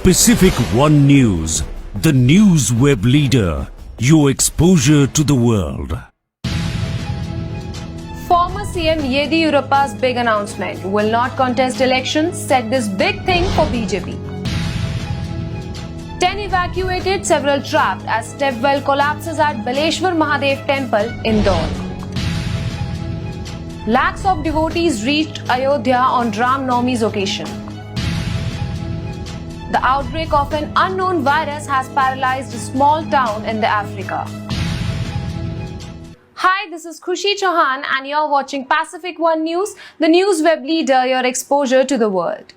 Pacific One News, the news web leader, your exposure to the world. Former CM Yediyurappa's big announcement will not contest elections set this big thing for BJP. 10 evacuated, several trapped as stepwell collapses at Baleshwar Mahadev Temple, Indore. Lakhs of devotees reached Ayodhya on Ram Navami's occasion. The outbreak of an unknown virus has paralyzed a small town in the Africa. Hi, this is Khushi Chauhan and you're watching Pacific One News, the news web leader, your exposure to the world.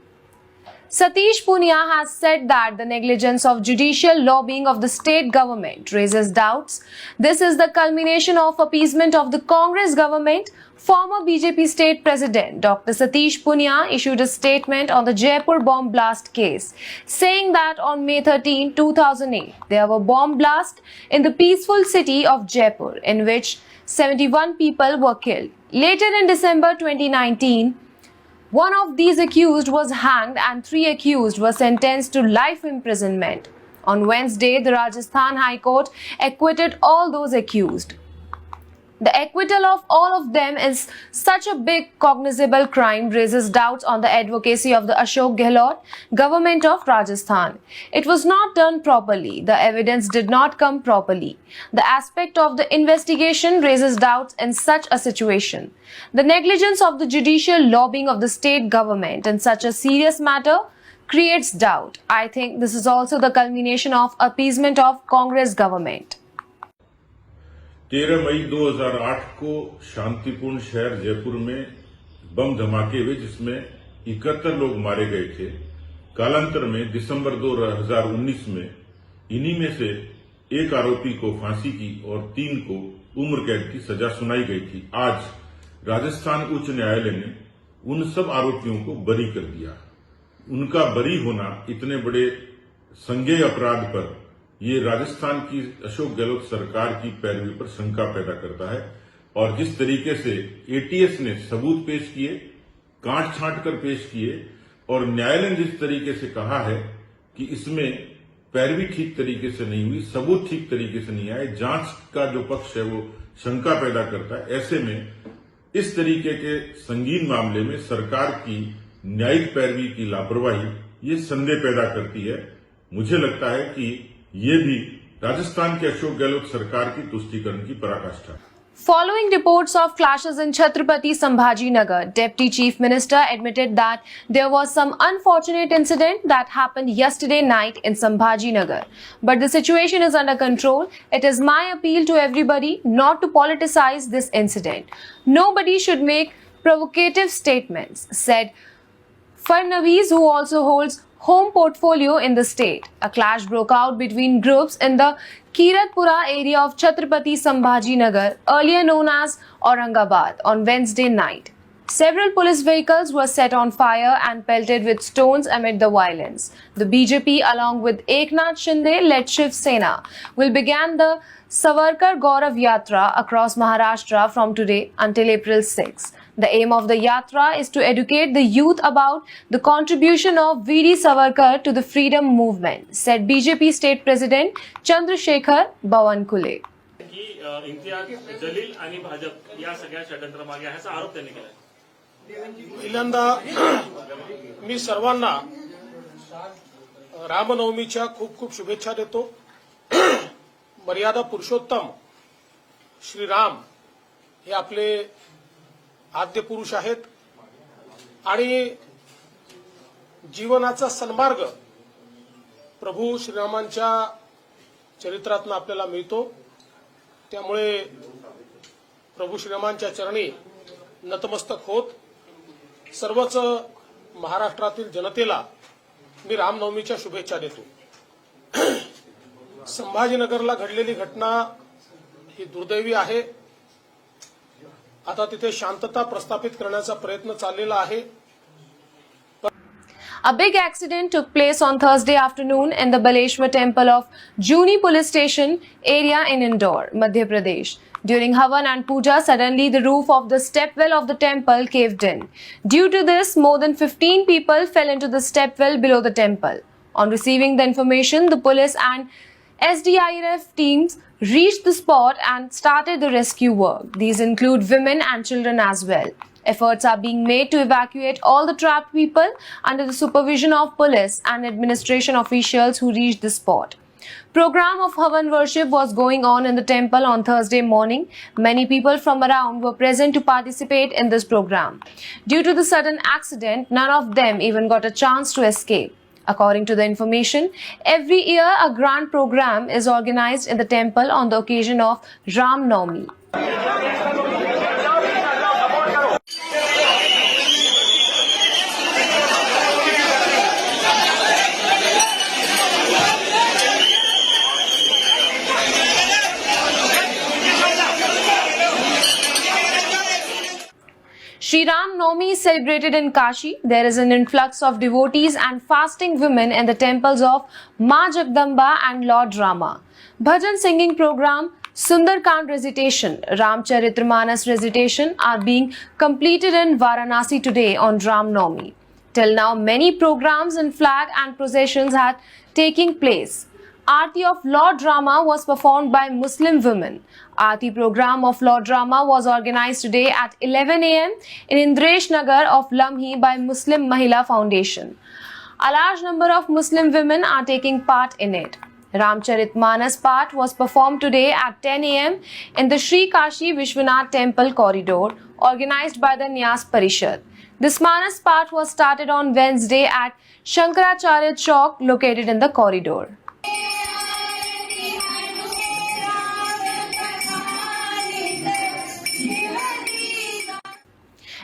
Satish Punia has said that the negligence of judicial lobbying of the state government raises doubts. This is the culmination of appeasement of the Congress government. Former BJP state president Dr. Satish Punia issued a statement on the Jaipur bomb blast case, saying that on May 13, 2008, there were bomb blasts in the peaceful city of Jaipur, in which 71 people were killed. Later in December 2019, one of these accused was hanged and 3 accused were sentenced to life imprisonment. On Wednesday, the Rajasthan High Court acquitted all those accused. The acquittal of all of them is such a big cognizable crime raises doubts on the advocacy of the Ashok Gehlot government of Rajasthan. It was not done properly. The evidence did not come properly. The aspect of the investigation raises doubts in such a situation. The negligence of the judicial lobbying of the state government in such a serious matter creates doubt. I think this is also the culmination of appeasement of Congress government. 13 मई 2008 को शांतिपूर्ण शहर जयपुर में बम धमाके हुए जिसमें 71 लोग मारे गए थे। कालांतर में दिसंबर 2019 में इन्हीं में से एक आरोपी को फांसी की और 3 को उम्र कैद की सजा सुनाई गई थी। आज राजस्थान उच्च न्यायालय ने उन सब आरोपियों को बरी कर दिया। उनका बरी होना इतने बड़े संज्ञेय अपराध पर ये राजस्थान की अशोक गहलोत सरकार की पैरवी पर शंका पैदा करता है और जिस तरीके से एटीएस ने सबूत पेश किए, काट छांट कर पेश किए और न्यायालय ने जिस तरीके से कहा है कि इसमें पैरवी ठीक तरीके से नहीं हुई, सबूत ठीक तरीके से नहीं आए, जांच का जो पक्ष है वो शंका पैदा करता है। ऐसे में इस तरीके के संगीन मामले में सरकार की न्यायिक पैरवी की लापरवाही ये संदेह पैदा करती है। मुझे लगता है कि ये भी राजस्थान के अशोक गहलोत सरकार की तुष्टीकरण की पराकाष्ठा है। Following reports of clashes in Chhatrapati Sambhajinagar, Deputy Chief Minister admitted that there was some unfortunate incident that happened yesterday night in Sambhajinagar. But the situation is under control. It is my appeal to everybody not to politicize this incident. Nobody should make provocative statements, said Fadnavis, who also holds home portfolio in the state. A clash broke out between groups in the Kiratpura area of Chhatrapati Sambhajinagar, earlier known as Aurangabad, on Wednesday night. Several police vehicles were set on fire and pelted with stones amid the violence. The BJP, along with Eknath Shinde-led Shiv Sena, will begin the Savarkar Gaurav Yatra across Maharashtra from today until April 6. The aim of the yatra is to educate the youth about the contribution of V.D. Savarkar to the freedom movement, said BJP State President Chandrasekhar Bawankule. Imtiaz Jaleel आणि भाजप या सगळ्या षडयंत्रामागे आहे असा आरोप त्यांनी केला। पहिल्यांदा मी सर्वांना रामनवमीच्या खूप खूप शुभेच्छा देतो। मर्यादा पुरुषोत्तम श्री राम हे आपले आद्य पुरुष आहेत आणि जीवनाचा सन्मार्ग प्रभू श्रीरामांच्या चरित्रातून आपल्याला मिळतो। त्यामुळे प्रभू श्रीरामांच्या चरणी नतमस्तक होत सर्वच महाराष्ट्रातील जनतेला मी रामनवमीच्या शुभेच्छा देतो। संभाजीनगरला घडलेली घटना ही दुर्दैवी आहे। आता तिथे शांतता प्रस्थापित करण्याचा प्रयत्न चाललेला आहे। A big accident took place on Thursday afternoon in the Baleshwar Temple of Juni Police Station area in Indore, Madhya Pradesh. During Havan and Puja, suddenly the roof of the stepwell of the temple caved in. Due to this, more than 15 people fell into the stepwell below the temple. On receiving the information, the police and SDIRF teams reached the spot and started the rescue work. These include women and children as well. Efforts are being made to evacuate all the trapped people under the supervision of police and administration officials who reached the spot. Program of Havan worship was going on in the temple on Thursday morning. Many people from around were present to participate in this program. Due to the sudden accident, none of them even got a chance to escape. According to the information, every year a grand program is organized in the temple on the occasion of Ram Navami. Shri Ram Navami is celebrated in Kashi. There is an influx of devotees and fasting women in the temples of Ma Jagdamba and Lord Rama. Bhajan singing program, Sundarkand recitation, Ramcharitramanas recitation are being completed in Varanasi today on Ram Navami. Till now, many programs in flag and processions had taken place. Aarti of Lord Rama was performed by Muslim women. Aarti program of Lord Rama was organized today at 11 a.m. in Indresh Nagar of Lamhi by Muslim Mahila Foundation. A large number of Muslim women are taking part in it. Ramcharitmanas part was performed today at 10 a.m. in the Sri Kashi Vishwanath Temple corridor organized by the Nyas Parishad. This Manas part was started on Wednesday at Shankaracharya Chowk located in the corridor.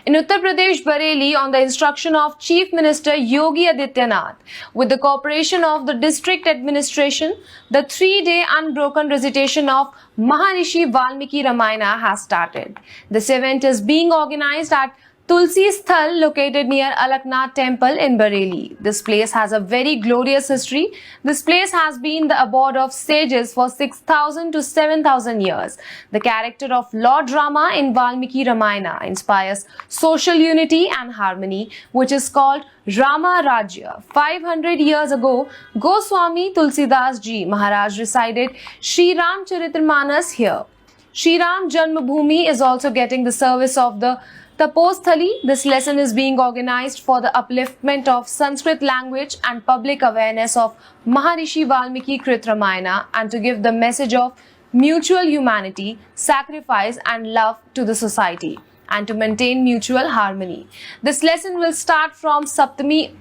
In Uttar Pradesh, Bareilly, on the instruction of Chief Minister Yogi Adityanath, with the cooperation of the district administration, the 3-day unbroken recitation of Maharishi Valmiki Ramayana has started. This event is being organized at Tulsi Sthal located near Alaknath Temple in Bareilly. This place has a very glorious history. This place has been the abode of sages for 6,000 to 7,000 years. The character of Lord Rama in Valmiki Ramayana inspires social unity and harmony, which is called Rama Rajya. 500 years ago, Goswami Tulsidas Ji Maharaj recited Shri Ramcharitramanas here. Shri Ram Janmabhoomi is also getting the service of the Taposthali. This lesson is being organized for the upliftment of Sanskrit language and public awareness of Maharishi Valmiki Krit Ramayana and to give the message of mutual humanity, sacrifice and love to the society and to maintain mutual harmony. This lesson will start from Saptami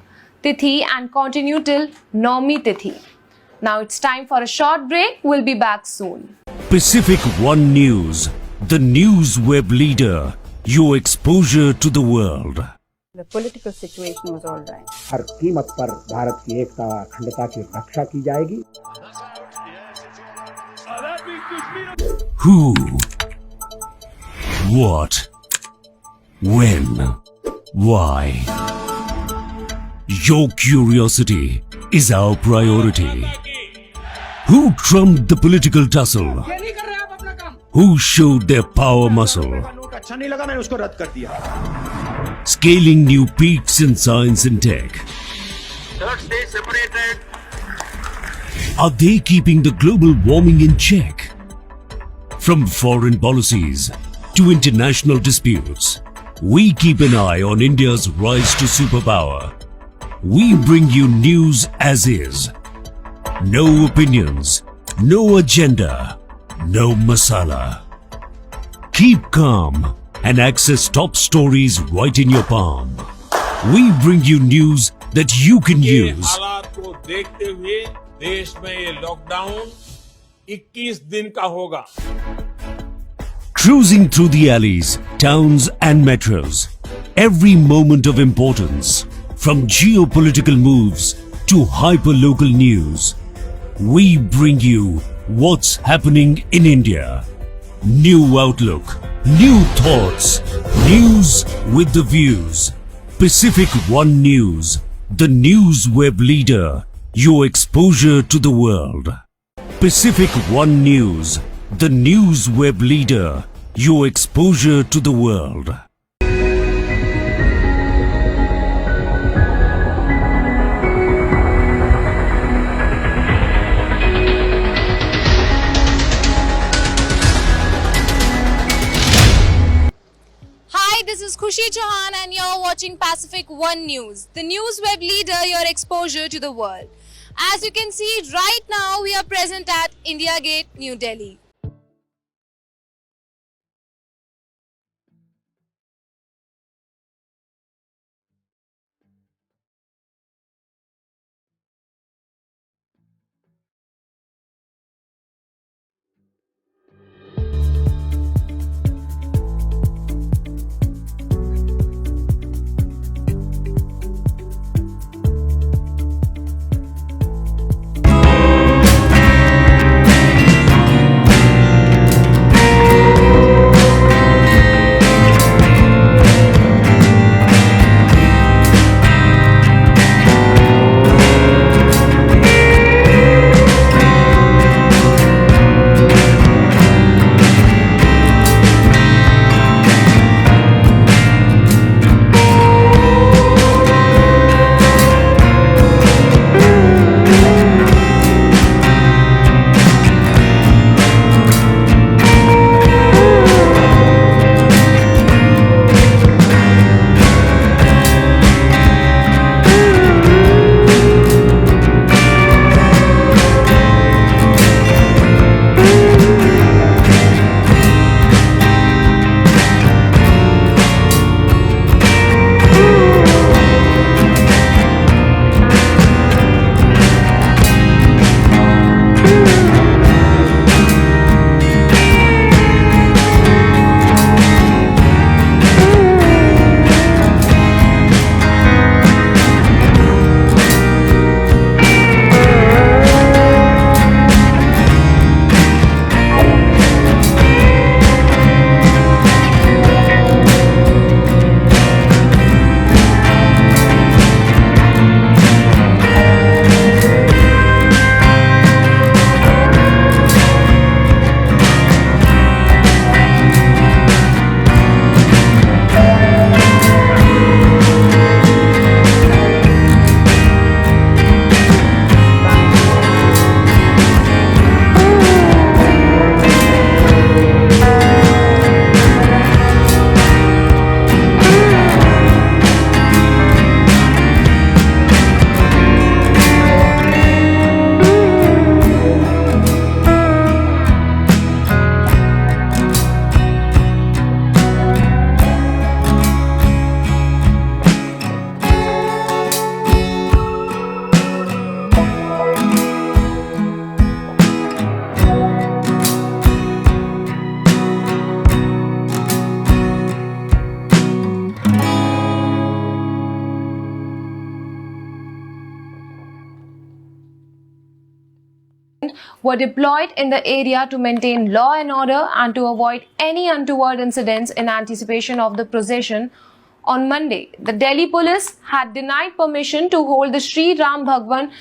Tithi and continue till Navami Tithi. Now it's time for a short break. We'll be back soon. Pacific One News, the news web leader. Your exposure to the world. The political situation was all right. हर कीमत पर भारत की एकता अखंडता की रक्षा की जाएगी. Who? What? When? Why? Your curiosity is our priority. Who trumped the political tussle? Who showed their power muscle? अच्छा नहीं लगा, मैंने उसको रद्द कर दिया. Scaling new peaks in science and tech. Stay separated. Are they keeping the global warming in check? From foreign policies to international disputes, we keep an eye on India's rise to superpower. We bring you news as is. No opinions, no agenda, no masala. Keep calm and access top stories right in your palm. We bring you news that you can use. हालात को देखते हुए देश में ये lockdown 21 दिन का होगा. Cruising through the alleys, towns and metros. Every moment of importance. From geopolitical moves to hyper-local news. We bring you what's happening in India. New outlook, new thoughts, news with the views. Pacific One News, the news web leader. Your exposure to the world. Pacific One News, the news web leader. Your exposure to the world. Khushi Chauhan and you're watching Pacific One News, the news web leader, your exposure to the world. As you can see right now, we are present at India Gate, New Delhi. Were deployed in the area to maintain law and order and to avoid any untoward incidents in anticipation of the procession. On Monday, the Delhi police had denied permission to hold the Sri Ram Bhagwan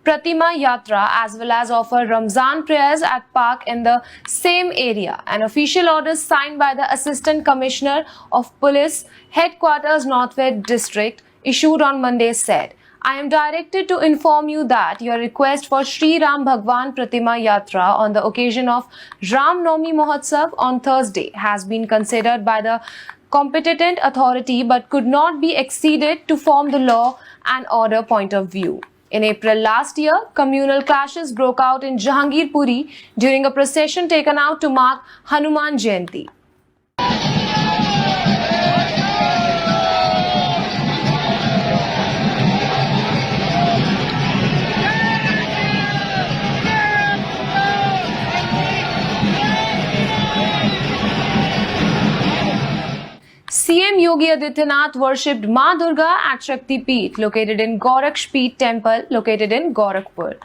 Pratima Yatra as well as offer Ramzan prayers at park in the same area. An official order signed by the Assistant Commissioner of Police Headquarters Northwest District issued on Monday said, I am directed to inform you that your request for Sri Ram Bhagwan Pratima Yatra on the occasion of Ram Navami Mahotsav on Thursday has been considered by the competent authority but could not be exceeded to form the law and order point of view. In April last year, communal clashes broke out in Jahangirpuri during a procession taken out to mark Hanuman Jayanti. CM Yogi Adityanath worshipped Ma Durga at Shakti Peeth located in Goraksh Peeth temple located in Gorakhpur.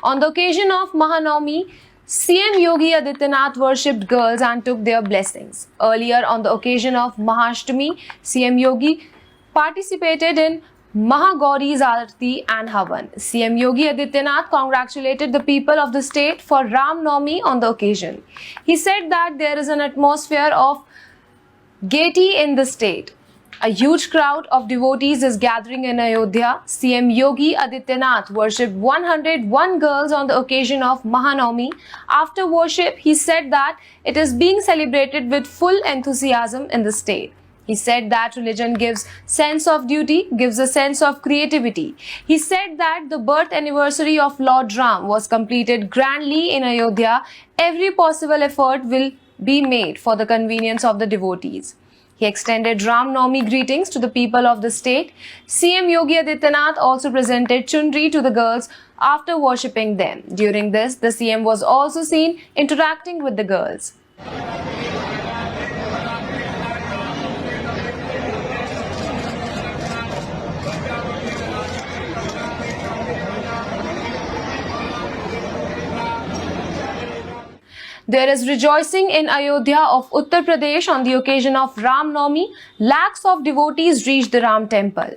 On the occasion of Mahanavami, CM Yogi Adityanath worshipped girls and took their blessings. Earlier on the occasion of Mahashtami, CM Yogi participated in Mahagauri's Arati and Havan. CM Yogi Adityanath congratulated the people of the state for Ram Navami on the occasion. He said that there is an atmosphere of gaiety in the state. A huge crowd of devotees is gathering in Ayodhya. CM Yogi Adityanath worshipped 101 girls on the occasion of Mahanavami. After worship, he said that it is being celebrated with full enthusiasm in the state. He said that religion gives sense of duty, gives a sense of creativity. He said that the birth anniversary of Lord Ram was completed grandly in Ayodhya. Every possible effort will be made for the convenience of the devotees. He extended Ram Navami greetings to the people of the state. CM Yogi Adityanath also presented chundri to the girls after worshipping them. During this, the CM was also seen interacting with the girls. There is rejoicing in Ayodhya of Uttar Pradesh on the occasion of Ram Navami. Lakhs of devotees reached the Ram temple.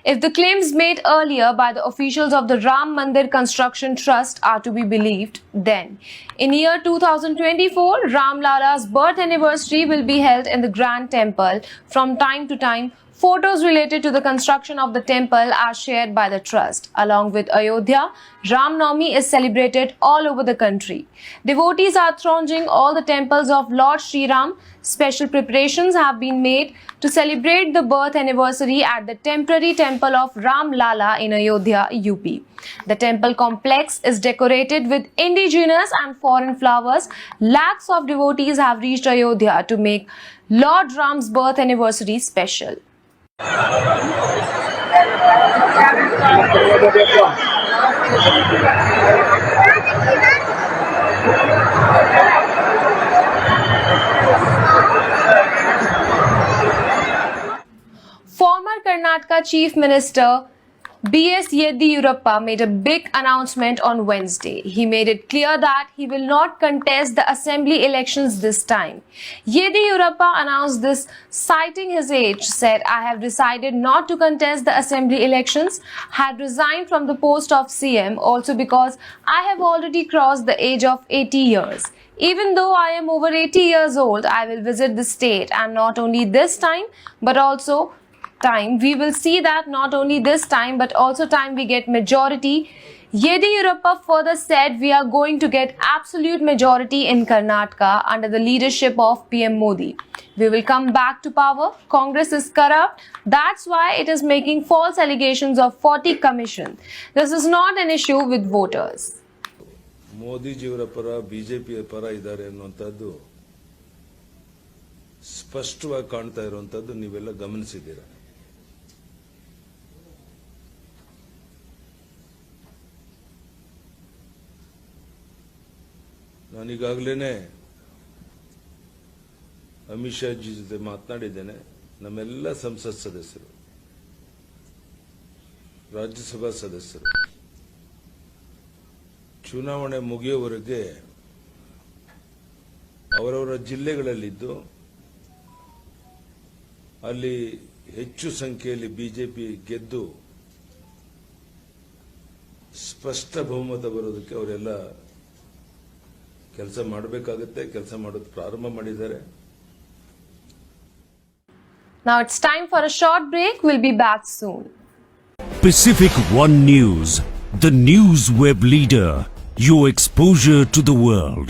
If the claims made earlier by the officials of the Ram Mandir Construction Trust are to be believed, then in year 2024, Ram Lala's birth anniversary will be held in the Grand Temple. From time to time, photos related to the construction of the temple are shared by the trust. Along with Ayodhya, Ram Navami is celebrated all over the country. Devotees are thronging all the temples of Lord Sri Ram. Special preparations have been made to celebrate the birth anniversary at the temporary temple of Ram Lala in Ayodhya, UP. The temple complex is decorated with indigenous and foreign flowers. Lakhs of devotees have reached Ayodhya to make Lord Ram's birth anniversary special. Former Karnataka Chief Minister B.S. Yediyurappa made a big announcement on Wednesday. He made it clear that he will not contest the assembly elections this time. Yediyurappa announced this citing his age, said, "I have decided not to contest the assembly elections, had resigned from the post of CM also because I have already crossed the age of 80 years. Even though I am over 80 years old, I will visit the state, and not only this time, but also we will see that not only this time but also time we get majority." Yediyurappa further said, "We are going to get absolute majority in Karnataka under the leadership of PM Modi. We will come back to power. Congress is corrupt. That's why it is making false allegations of 40 commission. This is not an issue with voters." ಮೋದಿಜಿಯವರ ಪರ ಬಿಜೆಪಿಯ ಪರ ಇದ್ದಾರೆ ಅನ್ನುವಂಥದ್ದು ಸ್ಪಷ್ಟವಾಗಿ ಕಾಣ್ತಾ ಇರುವಂಥದ್ದು ನೀವೆಲ್ಲ ಗಮನಿಸಿದ್ದೀರಾ. ನಾನೀಗಾಗಲೇ Amit Shah G ಜೊತೆ ಮಾತನಾಡಿದ್ದೇನೆ. ನಮ್ಮೆಲ್ಲ ಸಂಸತ್ ಸದಸ್ಯರು, ರಾಜ್ಯಸಭಾ ಸದಸ್ಯರು ಚುನಾವಣೆ ಮುಗಿಯುವವರೆಗೆ ಅವರವರ ಜಿಲ್ಲೆಗಳಲ್ಲಿದ್ದು ಅಲ್ಲಿ ಹೆಚ್ಚು ಸಂಖ್ಯೆಯಲ್ಲಿ ಬಿಜೆಪಿ ಗೆದ್ದು ಸ್ಪಷ್ಟ ಬಹುಮತ ಬರೋದಕ್ಕೆ ಅವರೆಲ್ಲ ಕೆಲಸ ಮಾಡಬೇಕಾಗುತ್ತೆ. ಕೆಲಸ ಮಾಡೋದು ಪ್ರಾರಂಭ ಮಾಡಿದ್ದಾರೆ. Now it's time for a short break. We'll be back soon. Pacific One News, the news web leader, your exposure to the world.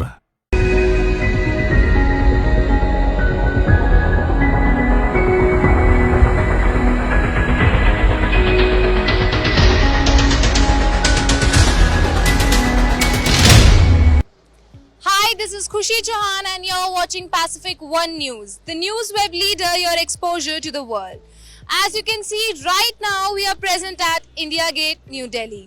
Hi, this is Khushi Chauhan and you're watching Pacific One News, the news web leader, your exposure to the world. As you can see right now, we are present at India Gate, New Delhi.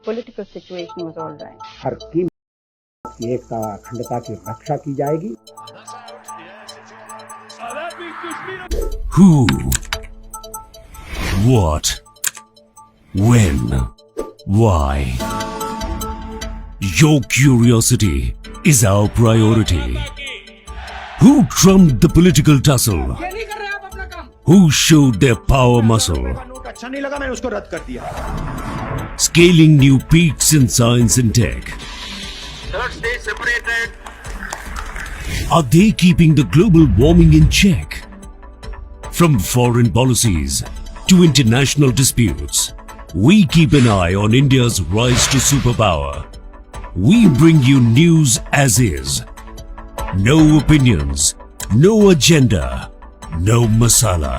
political situation was all right. हर कीमत की एकता अखंडता की रक्षा की जाएगी। Who? What? When? Why? Your curiosity is our priority. Who trumped the political tussle? Who showed their power muscle? अच्छा नहीं लगा, मैंने उसको रद्द कर दिया। Scaling new peaks in science and tech. Are they keeping the global warming in check? From foreign policies to international disputes, we keep an eye on India's rise to superpower. We bring you news as is. No opinions, no agenda, no masala.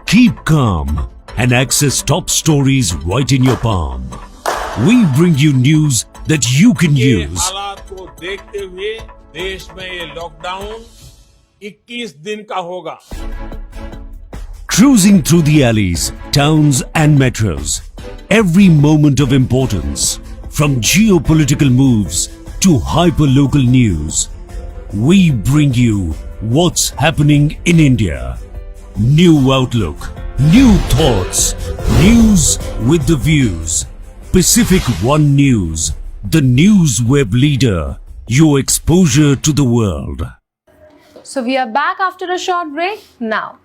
Keep calm and access top stories right in your palm. We bring you news that you can ये use. हालात को देखते हुए देश में ये lockdown 21 दिन का होगा। Cruising through the alleys, towns and metros. Every moment of importance. From geopolitical moves to hyper-local news. We bring you what's happening in India. New outlook, new thoughts, news with the views. Pacific One News, the news web leader. Your exposure to the world. So we are back after a short break now.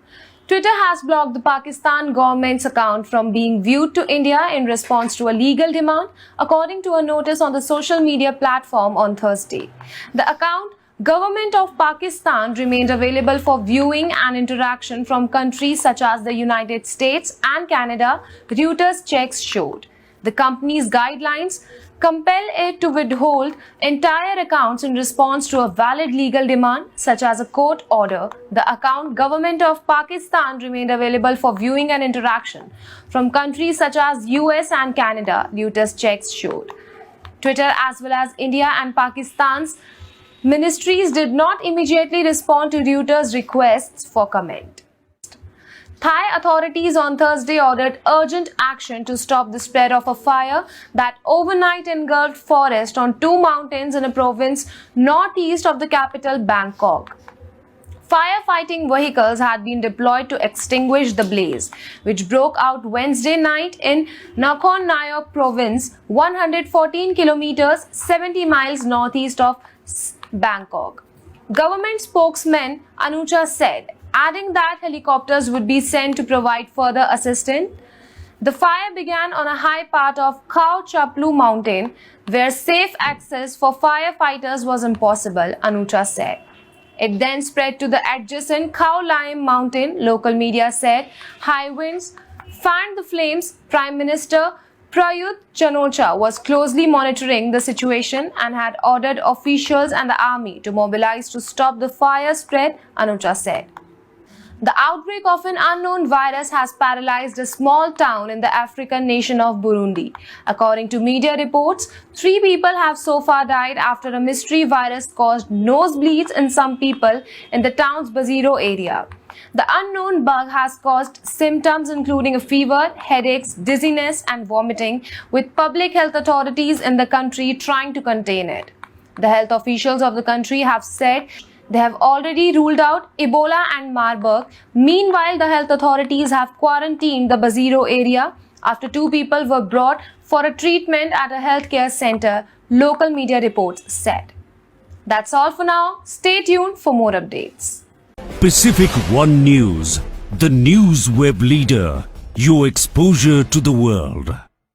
Twitter has blocked the Pakistan government's account from being viewed to India in response to a legal demand, according to a notice on the social media platform on Thursday. The account, Government of Pakistan, remained available for viewing and interaction from countries such as the United States and Canada, Reuters checks showed. The company's guidelines compel it to withhold entire accounts in response to a valid legal demand, such as a court order. The account Government of Pakistan remained available for viewing and interaction from countries such as US and Canada, Reuters checks showed. Twitter as well as India and Pakistan's ministries did not immediately respond to Reuters' requests for comment. Thai authorities on Thursday ordered urgent action to stop the spread of a fire that overnight engulfed forest on two mountains in a province northeast of the capital, Bangkok. Firefighting vehicles had been deployed to extinguish the blaze, which broke out Wednesday night in Nakhon Nayok province, 114 kilometers, 70 miles northeast of Bangkok. Government spokesman Anucha said, adding that helicopters would be sent to provide further assistance. The fire began on a high part of Khao Chaplu mountain, where safe access for firefighters was impossible, Anucha said. It then spread to the adjacent Khao Laim mountain, local media said. High winds fanned the flames. Prime Minister Prayut Chan-o-cha was closely monitoring the situation and had ordered officials and the army to mobilize to stop the fire spread, Anucha said. The outbreak of an unknown virus has paralyzed a small town in the African nation of Burundi. According to media reports, 3 people have so far died after a mystery virus caused nosebleeds in some people in the town's Baziro area. The unknown bug has caused symptoms including a fever, headaches, dizziness, and vomiting, with public health authorities in the country trying to contain it. The health officials of the country have said they have already ruled out Ebola and Marburg. Meanwhile, the health authorities have quarantined the Baziro area after 2 people were brought for a treatment at a healthcare center, local media reports said. That's all for now. Stay tuned for more updates. Pacific One News, the news web leader. Your exposure to the world.